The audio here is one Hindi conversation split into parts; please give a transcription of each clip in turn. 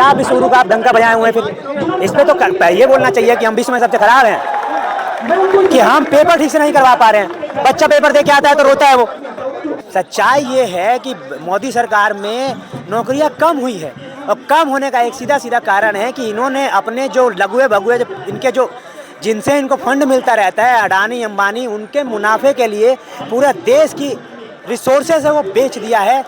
क्या बिसूरू का आप डंका बजाए हुए हैं? फिर इस पे तो ये बोलना चाहिए कि हम विश्व में सबसे खराब हैं, कि हम पेपर ठीक से नहीं करवा पा रहे हैं। बच्चा पेपर दे के आता है तो रोता है वो। सच्चाई ये है कि मोदी सरकार में नौकरियां कम हुई है, और कम होने का एक सीधा सीधा कारण है कि इन्होंने अपने जो लघुए भगुए इनके जो जिनसे इनको फंड मिलता रहता है, अडानी अंबानी, उनके मुनाफे के लिए पूरे देश की रिसोर्सेज है वो बेच दिया है।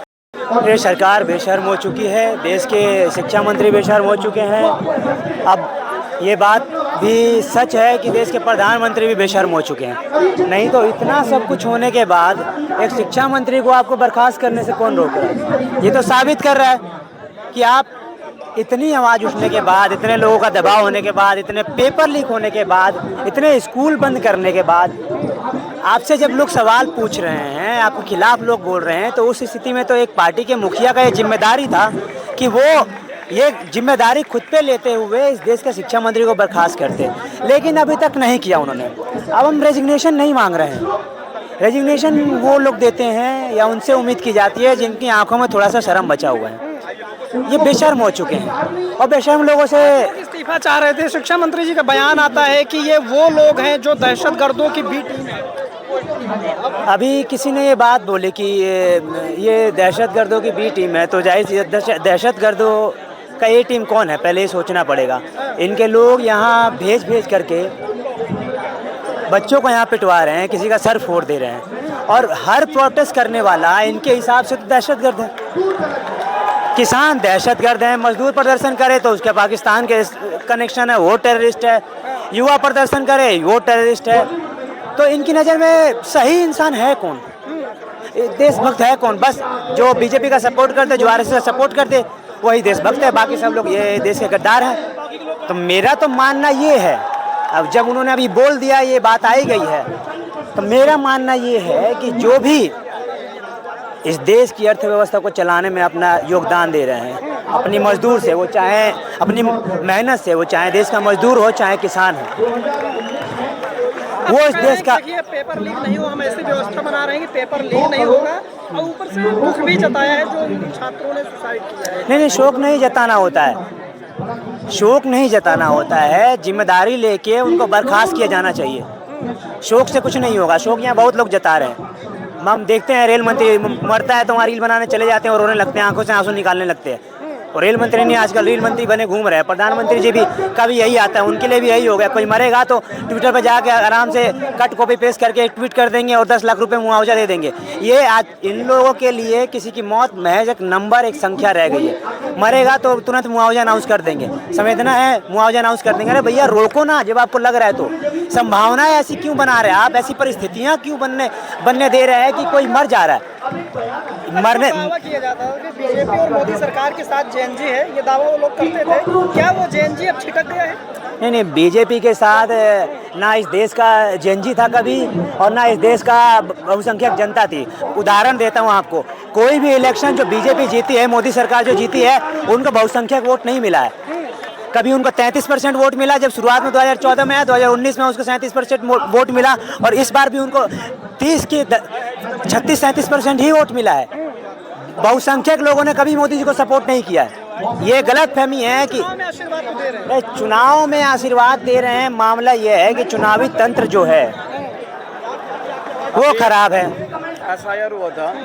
ये सरकार बेशर्म हो चुकी है, देश के शिक्षा मंत्री बेशर्म हो चुके हैं। अब ये बात भी सच है कि देश के प्रधानमंत्री भी बेशर्म हो चुके हैं। नहीं तो इतना सब कुछ होने के बाद एक शिक्षा मंत्री को आपको बर्खास्त करने से कौन रोक रहा है? ये तो साबित कर रहा है कि आप इतनी आवाज़ उठने के बाद, इतने लोगों का दबाव होने के बाद, इतने पेपर लीक होने के बाद, इतने स्कूल बंद करने के बाद, आपसे जब लोग सवाल पूछ रहे हैं, आपके खिलाफ लोग बोल रहे हैं, तो उस स्थिति में तो एक पार्टी के मुखिया का ये जिम्मेदारी था कि वो ये जिम्मेदारी खुद पे लेते हुए इस देश के शिक्षा मंत्री को बर्खास्त करते, लेकिन अभी तक नहीं किया उन्होंने। अब हम रेजिग्नेशन नहीं मांग रहे हैं, रेजिग्नेशन वो लोग देते हैं या उनसे उम्मीद की जाती है जिनकी आंखों में थोड़ा सा शर्म बचा हुआ है। ये बेशर्म हो चुके हैं और बेशर्म लोगों से इस्तीफा चाह रहे थे। शिक्षा मंत्री जी का बयान आता है कि ये वो लोग हैं जो दहशतगर्दों की बी टीम है। अभी किसी ने ये बात बोली कि ये दहशतगर्दों की बी टीम है, तो जाहिर दहशतगर्दों का ए टीम कौन है पहले ये सोचना पड़ेगा। इनके लोग यहाँ भेज करके बच्चों को यहाँ पिटवा रहे हैं, किसी का सर फोड़ दे रहे हैं, और हर प्रोटेस्ट करने वाला इनके हिसाब से तो दहशतगर्द है। किसान दहशतगर्द हैं, मजदूर प्रदर्शन करे तो उसके पाकिस्तान के कनेक्शन है, वो टेररिस्ट है, युवा प्रदर्शन करे वो टेररिस्ट है। तो इनकी नज़र में सही इंसान है कौन, देशभक्त है कौन? बस जो बीजेपी का सपोर्ट करते, जो आरएसएस का सपोर्ट करते, वही देशभक्त है, बाकी सब लोग ये देश के गद्दार हैं। तो मेरा तो मानना ये है, अब जब उन्होंने अभी बोल दिया, ये बात आई गई है, तो मेरा मानना ये है कि जो भी इस देश की अर्थव्यवस्था को चलाने में अपना योगदान दे रहे हैं, अपनी मजदूर से, वो चाहे अपनी मेहनत से, वो चाहे देश का मजदूर हो चाहे किसान हो, वो इस देश का पेपर लीक नहीं हो, हम ऐसी व्यवस्था बना रहे हैं कि पेपर लीक नहीं होगा, और ऊपर से दुख भी जताया है जो छात्रों ने सुसाइड किया है। नहीं, शोक नहीं जताना होता है, शोक नहीं जताना होता है, जिम्मेदारी लेके उनको बर्खास्त किया जाना चाहिए। शोक से कुछ नहीं होगा, शोक यहाँ बहुत लोग जता रहे हैं। हम देखते हैं रेल मंत्री मरता है तो वहाँ रील बनाने चले जाते हैं और रोने लगते हैं, आंखों से आंसू निकालने लगते हैं। और रेल मंत्री नहीं, आजकल रेल मंत्री बने घूम रहे हैं। प्रधानमंत्री जी भी का भी यही आता है, उनके लिए भी यही हो गया। कोई मरेगा तो ट्विटर पर जाके आराम से कट कॉपी पेस्ट करके ट्वीट कर देंगे और 10 लाख रुपए मुआवजा दे देंगे। ये आज इन लोगों के लिए किसी की मौत महज एक नंबर, एक संख्या रह गई है। मरेगा तो तुरंत मुआवजा अनाउंस कर देंगे, संवेदना है मुआवजा अनाउंस कर देंगे। अरे भैया रोको ना, जब आपको लग रहा है तो। संभावनाएं ऐसी क्यों बना रहे हैं आप, ऐसी परिस्थितियाँ क्यों बनने दे रहे हैं कि कोई मर जा रहा है? मरने दावा किया जाता है कि बीजेपी और मोदी सरकार के साथ जेएनजी है, ये दावा वो लोग करते थे। क्या वो जेएनजी अब छिटक गया है? नहीं, बीजेपी के साथ ना इस देश का जेएनजी था कभी, और ना इस देश का बहुसंख्यक जनता थी। उदाहरण देता हूँ आपको, कोई भी इलेक्शन जो बीजेपी जीती है, मोदी सरकार जो जीती है, उनको बहुसंख्यक वोट नहीं मिला है। कभी उनको 33% वोट मिला जब शुरुआत में 2014 में आया, 2019 में उसको 37% वोट मिला, और इस बार भी उनको 36-37% ही वोट मिला है। बहुसंख्यक लोगों ने कभी मोदी जी को सपोर्ट नहीं किया है। ये गलत फहमी है कि चुनाव में आशीर्वाद दे रहे हैं। मामला ये है कि चुनावी तंत्र जो है वो खराब है,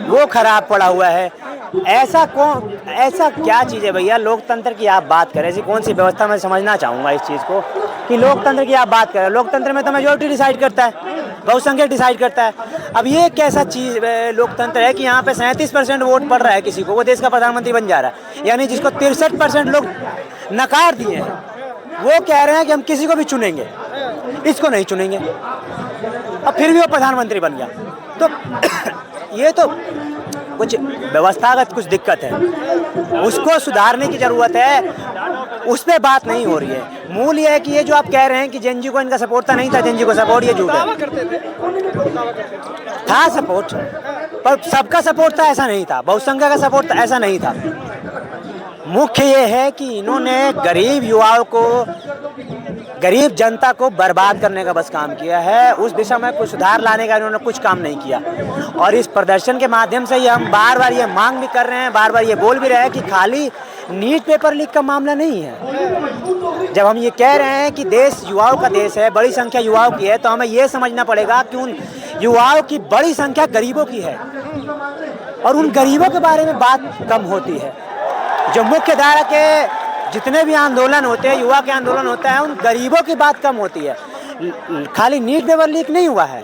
वो खराब पड़ा हुआ है। ऐसा क्या चीज़ है भैया, लोकतंत्र की आप बात करें, ऐसी कौन सी व्यवस्था? मैं समझना चाहूँगा इस चीज़ को कि लोकतंत्र की आप बात करें। लोकतंत्र में तो मेजॉरिटी डिसाइड करता है, बहुसंख्यक डिसाइड करता है। अब ये कैसा चीज़ लोकतंत्र है कि यहाँ पे 37% वोट पड़ रहा है किसी को, वो देश का प्रधानमंत्री बन जा रहा है। यानी जिसको 63% लोग नकार दिए हैं, वो कह रहे हैं कि हम किसी को भी चुनेंगे, इसको नहीं चुनेंगे, अब फिर भी वो प्रधानमंत्री बन गया। तो ये तो कुछ व्यवस्थागत कुछ दिक्कत है, उसको सुधारने की ज़रूरत है, उस पर बात नहीं हो रही है। मूल ये है कि ये जो आप कह रहे हैं कि जेएनजी को इनका सपोर्ट था, नहीं था जेएनजी को सपोर्ट, ये झूठ है। था सपोर्ट, पर सबका सपोर्ट था ऐसा नहीं था, बहुसंख्यक का सपोर्ट था ऐसा नहीं था। मुख्य ये है कि इन्होंने गरीब युवाओं को, गरीब जनता को बर्बाद करने का बस काम किया है। उस दिशा में कुछ सुधार लाने का इन्होंने कुछ काम नहीं किया। और इस प्रदर्शन के माध्यम से ये हम बार बार ये मांग भी कर रहे हैं, बार बार ये बोल भी रहे हैं कि खाली नीट पेपर लीक का मामला नहीं है। जब हम ये कह रहे हैं कि देश युवाओं का देश है, बड़ी संख्या युवाओं की है, तो हमें ये समझना पड़ेगा कि उन युवाओं की बड़ी संख्या गरीबों की है और उन गरीबों के बारे में बात कम होती है। जो मुख्य धारा के जितने भी आंदोलन होते हैं, युवा के आंदोलन होता है, उन गरीबों की बात कम होती है। खाली नीट पेपर लीक नहीं हुआ है,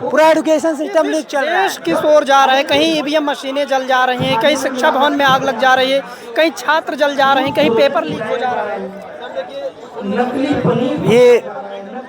पूरा एजुकेशन सिस्टम लीक चल रहा है। देश किस ओर जा रहा है? कहीं ईवीएम मशीनें जल जा रही हैं, कहीं शिक्षा भवन में आग लग जा रही है, कहीं छात्र जल जा रहे हैं, कहीं पेपर लीक हो जा रहा है। ये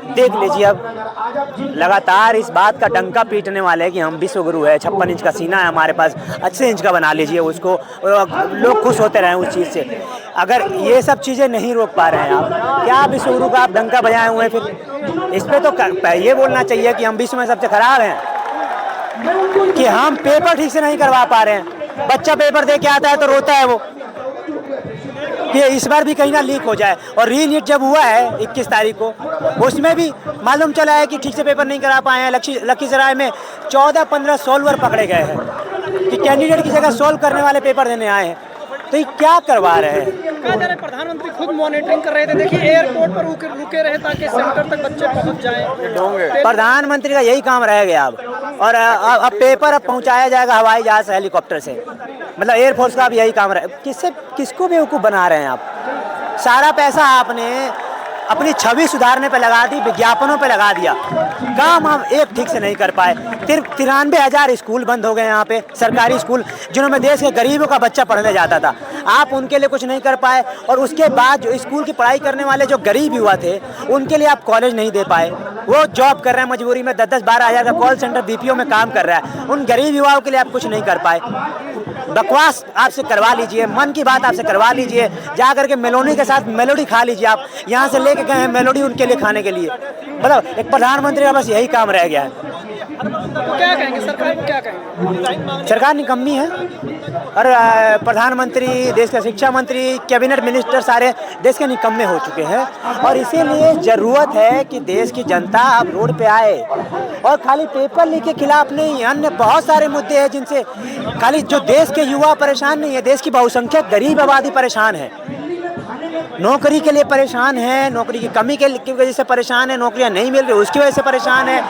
देख लीजिए, अब लगातार इस बात का डंका पीटने वाले हैं कि हम विश्व गुरु है, 56 इंच का सीना है हमारे पास, 80 इंच का बना लीजिए उसको, लोग खुश होते रहे उस चीज़ से। अगर ये सब चीज़ें नहीं रोक पा रहे हैं आप, क्या विश्व गुरु का आप डंका बजाए हुए हैं? फिर इस पर तो ये बोलना चाहिए कि हम विश्व में सबसे खराब हैं, कि हम पेपर ठीक से नहीं करवा पा रहे हैं। बच्चा पेपर दे के आता है तो रोता है वो कि इस बार भी कहीं ना लीक हो जाए। और री-नीट जब हुआ है 21 तारीख को, उसमें भी मालूम चला है कि ठीक से पेपर नहीं करा पाए हैं। लखीसराय में 14-15 सॉल्वर पकड़े गए हैं कि कैंडिडेट की जगह सॉल्व करने वाले पेपर देने आए हैं। तो ये क्या करवा रहे हैं? कहा जा रहा है प्रधानमंत्री खुद मॉनिटरिंग कर रहे थे। देखिए, एयरपोर्ट पर रुके रहे ताकि सेंटर तक बच्चे पहुंच जाएं। प्रधानमंत्री का यही काम रह गया अब। और अब पेपर अब पहुंचाया जाएगा हवाई जहाज से, हेलीकॉप्टर से। मतलब एयरफोर्स का अब यही काम रहा। किसको बेवकूफ़ बना रहे हैं आप? सारा पैसा आपने अपनी छवि सुधारने पे लगा दी, विज्ञापनों पे लगा दिया, काम हम एक ठीक से नहीं कर पाए। 93,000 स्कूल बंद हो गए यहाँ पे, सरकारी स्कूल जिन्होंने देश के गरीबों का बच्चा पढ़ने जाता था, आप उनके लिए कुछ नहीं कर पाए। और उसके बाद जो स्कूल की पढ़ाई करने वाले जो गरीब युवा थे, उनके लिए आप कॉलेज नहीं दे पाए। वो जॉब कर रहे हैं मजबूरी में, 10-12 हज़ार का कॉल सेंटर बीपीओ में काम कर रहा है। उन गरीब युवाओं के लिए आप कुछ नहीं कर पाए। बकवास आपसे करवा लीजिए, मन की बात आपसे करवा लीजिए, जा करके मेलोडी के साथ मेलोडी खा लीजिए। आप यहाँ से लेके गए हैं मेलोडी उनके लिए खाने के लिए। मतलब एक प्रधानमंत्री का बस यही काम रह गया है। तो क्या कहेंगे सरकार को? क्या कहेंगे? सरकार निकम्मी है और प्रधानमंत्री, देश का शिक्षा मंत्री, कैबिनेट मिनिस्टर सारे देश के निकम्मे हो चुके हैं। और इसीलिए ज़रूरत है कि देश की जनता अब रोड पे आए और खाली पेपर लीक के खिलाफ नहीं, अन्य बहुत सारे मुद्दे हैं जिनसे खाली जो देश के युवा परेशान नहीं है, देश की बहुसंख्यक गरीब आबादी परेशान है। नौकरी के लिए परेशान है, नौकरी की कमी की वजह से परेशान है, नौकरियां नहीं मिल रही उसकी वजह से परेशान है,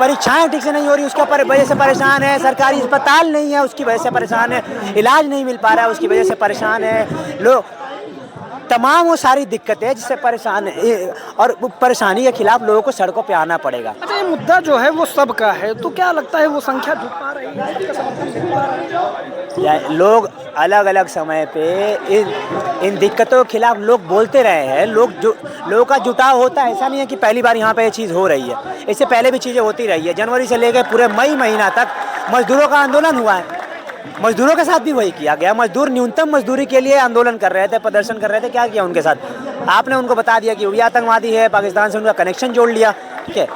परीक्षाएं ठीक से नहीं हो रही उसका वजह से परेशान है, सरकारी अस्पताल नहीं है उसकी वजह से परेशान है, इलाज नहीं मिल पा रहा है उसकी वजह से परेशान है लोग। तमाम वो सारी दिक्कतें जिससे परेशान है और परेशानी के खिलाफ लोगों को सड़कों पे आना पड़ेगा। अच्छा, ये मुद्दा जो है वो सबका है, तो क्या लगता है वो संख्या झुक पा रही है, सबका समर्थन मिल पा रहा है? लोग अलग अलग समय पे इन दिक्कतों के खिलाफ लोग बोलते रहे हैं। लोगों का जुटाव होता है, ऐसा नहीं है कि पहली बार यहाँ पे ये चीज़ हो रही है, इससे पहले भी चीज़ें होती रही है। जनवरी से लेकर पूरे मई महीना तक मजदूरों का आंदोलन हुआ है, मजदूरों के साथ भी वही किया गया। मजदूर न्यूनतम मजदूरी के लिए आंदोलन कर रहे थे, प्रदर्शन कर रहे थे। क्या किया उनके साथ? आपने उनको बता दिया कि वो आतंकवादी है, पाकिस्तान से उनका कनेक्शन जोड़ लिया। ठीक है,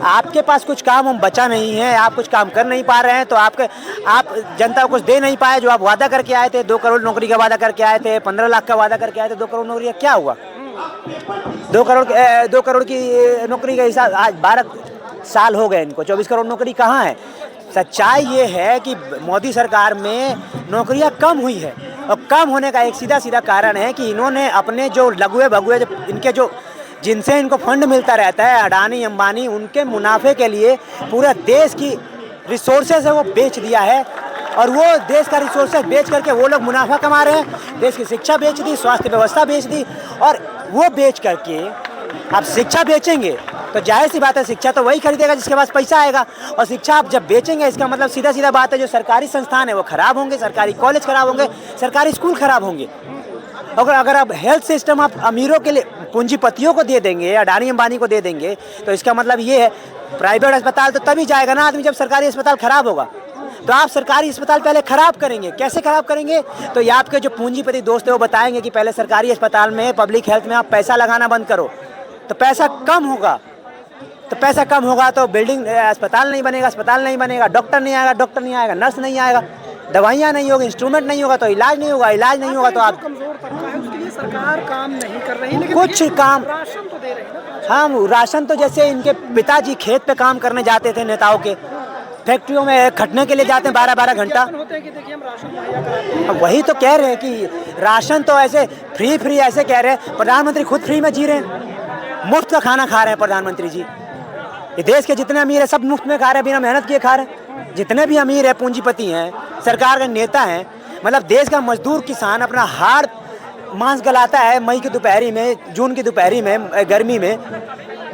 आपके पास कुछ काम हम बचा नहीं है, आप कुछ काम कर नहीं पा रहे हैं, तो आप जनता को कुछ दे नहीं पाए। जो आप वादा करके आए थे, 2 करोड़ नौकरी का वादा करके आए थे, 15 लाख का वादा करके आए थे, 2 करोड़ नौकरी क्या हुआ? 2 करोड़ की नौकरी का हिसाब आज 12 साल हो गए इनको, 24 करोड़ नौकरी कहाँ है? सच्चाई ये है कि मोदी सरकार में नौकरियां कम हुई है और कम होने का एक सीधा कारण है कि इन्होंने अपने जो लघुए भगुए इनके जो जिनसे इनको फंड मिलता रहता है, अडानी अंबानी, उनके मुनाफे के लिए पूरा देश की रिसोर्सेज है वो बेच दिया है। और वो देश का रिसोर्सेज बेच करके वो लोग मुनाफा कमा रहे हैं। देश की शिक्षा बेच दी, स्वास्थ्य व्यवस्था बेच दी, और वो बेच करके आप शिक्षा बेचेंगे तो जाहिर सी बात है शिक्षा तो वही खरीदेगा जिसके पास पैसा आएगा। और शिक्षा आप जब बेचेंगे, इसका मतलब सीधा बात है जो सरकारी संस्थान है वो खराब होंगे, सरकारी कॉलेज खराब होंगे, सरकारी स्कूल खराब होंगे। अगर आप हेल्थ सिस्टम आप अमीरों के लिए, पूंजीपतियों को दे देंगे, अडानी अंबानी को दे देंगे, तो इसका मतलब ये है प्राइवेट अस्पताल तो तभी जाएगा ना आदमी जब सरकारी अस्पताल खराब होगा। तो आप सरकारी अस्पताल पहले खराब करेंगे। कैसे खराब करेंगे? तो ये आपके जो पूंजीपति दोस्त है वो बताएंगे कि पहले सरकारी अस्पताल में, पब्लिक हेल्थ में आप पैसा लगाना बंद करो, तो पैसा कम होगा। तो पैसा कम होगा तो बिल्डिंग, अस्पताल नहीं बनेगा, अस्पताल नहीं बनेगा, डॉक्टर नहीं आएगा, नर्स नहीं आएगा, दवाइयाँ नहीं होगी, इंस्ट्रूमेंट नहीं होगा तो इलाज नहीं होगा, इलाज नहीं होगा तो आप कमजोर तबका है उसके लिए सरकार काम नहीं कर रही, लेकिन कुछ काम राशन तो दे रही है ना। हाँ, राशन तो जैसे इनके पिताजी खेत पे काम करने जाते थे, नेताओं के फैक्ट्रियों में खटने के लिए जाते हैं 12-12 घंटा। होते हैं कि देखिए हम राशन मुहैया कराते हैं। वही तो कह रहे हैं कि राशन तो ऐसे फ्री ऐसे कह रहे हैं, प्रधानमंत्री खुद फ्री में जी रहे हैं, मुफ्त का खाना खा रहे हैं प्रधानमंत्री जी। ये देश के जितने अमीर है सब मुफ्त में खा रहे हैं, बिना मेहनत किए खा रहे हैं। जितने भी अमीर है, पूंजीपति हैं, सरकार के नेता हैं, मतलब देश का मजदूर किसान अपना हाड़ मांस गलाता है मई की दोपहरी में, जून की दोपहरी में, गर्मी में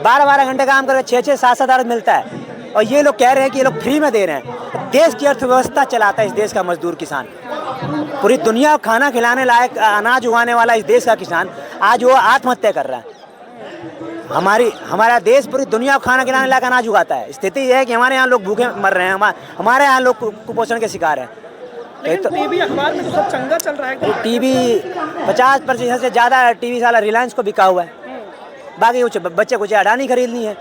12-12 घंटे काम करके 6-6, 7-7 हज़ार मिलता है। और ये लोग कह रहे हैं कि ये लोग फ्री में दे रहे हैं। देश की अर्थव्यवस्था चलाता है इस देश का मजदूर किसान। पूरी दुनिया को खाना खिलाने लायक अनाज उगाने वाला इस देश का किसान आज वो आत्महत्या कर रहा है। हमारा देश पूरी दुनिया को खाना खिलाने लायक अनाज उगाता है। स्थिति यह है कि हमारे यहाँ लोग भूखे मर रहे हैं, हमारे यहाँ लोग कुपोषण के शिकार हैं। लेकिन टीवी अखबार में तो सब चंगा चल रहा है। टीवी 50% से ज़्यादा टीवी साला रिलायंस को बिका हुआ है। बाकी कुछ बच्चे कुछ अडानी खरीदनी है,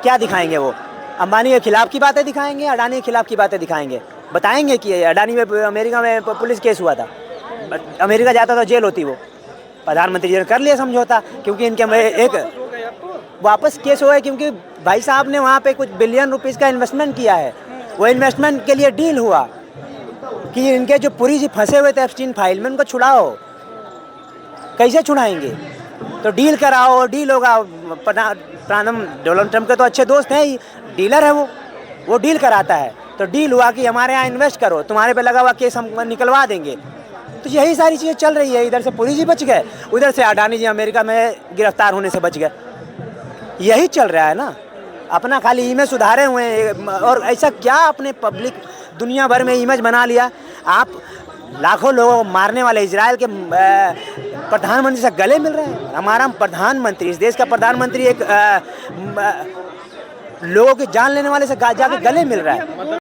क्या दिखाएंगे वो? अंबानी के खिलाफ की बातें दिखाएंगे, अडानी के खिलाफ की बातें दिखाएंगे, बताएंगे कि अडानी में अमेरिका में पुलिस केस हुआ था, अमेरिका जाता तो जेल होती वो। प्रधानमंत्री जी ने कर लिया समझौता, क्योंकि इनके एक वापस केस हुआ है, क्योंकि भाई साहब ने वहाँ पे कुछ बिलियन रुपीस का इन्वेस्टमेंट किया है। वो इन्वेस्टमेंट के लिए डील हुआ कि इनके जो पुरी जी फंसे हुए थे एप्स्टीन फाइल में, उनको छुड़ाओ। कैसे छुड़ाएंगे? तो डील कराओ, डील होगा। डोनाल्ड ट्रंप के तो अच्छे दोस्त हैं ही, डीलर है वो डील कराता है। तो डील हुआ कि हमारे यहाँ इन्वेस्ट करो, तुम्हारे पे लगा हुआ केस हम निकलवा देंगे। तो यही सारी चीज़ें चल रही है। इधर से पुरी जी बच गए, उधर से अडानी जी अमेरिका में गिरफ्तार होने से बच गए। यही चल रहा है ना। अपना खाली इमेज सुधारे हुए हैं, और ऐसा क्या अपने पब्लिक दुनिया भर में इमेज बना लिया। आप लाखों लोगों को मारने वाले इजराइल के प्रधानमंत्री से गले मिल रहे हैं। हमारा प्रधानमंत्री, इस देश का प्रधानमंत्री एक लोगों की जान लेने वाले से जाके गले मिल रहा है।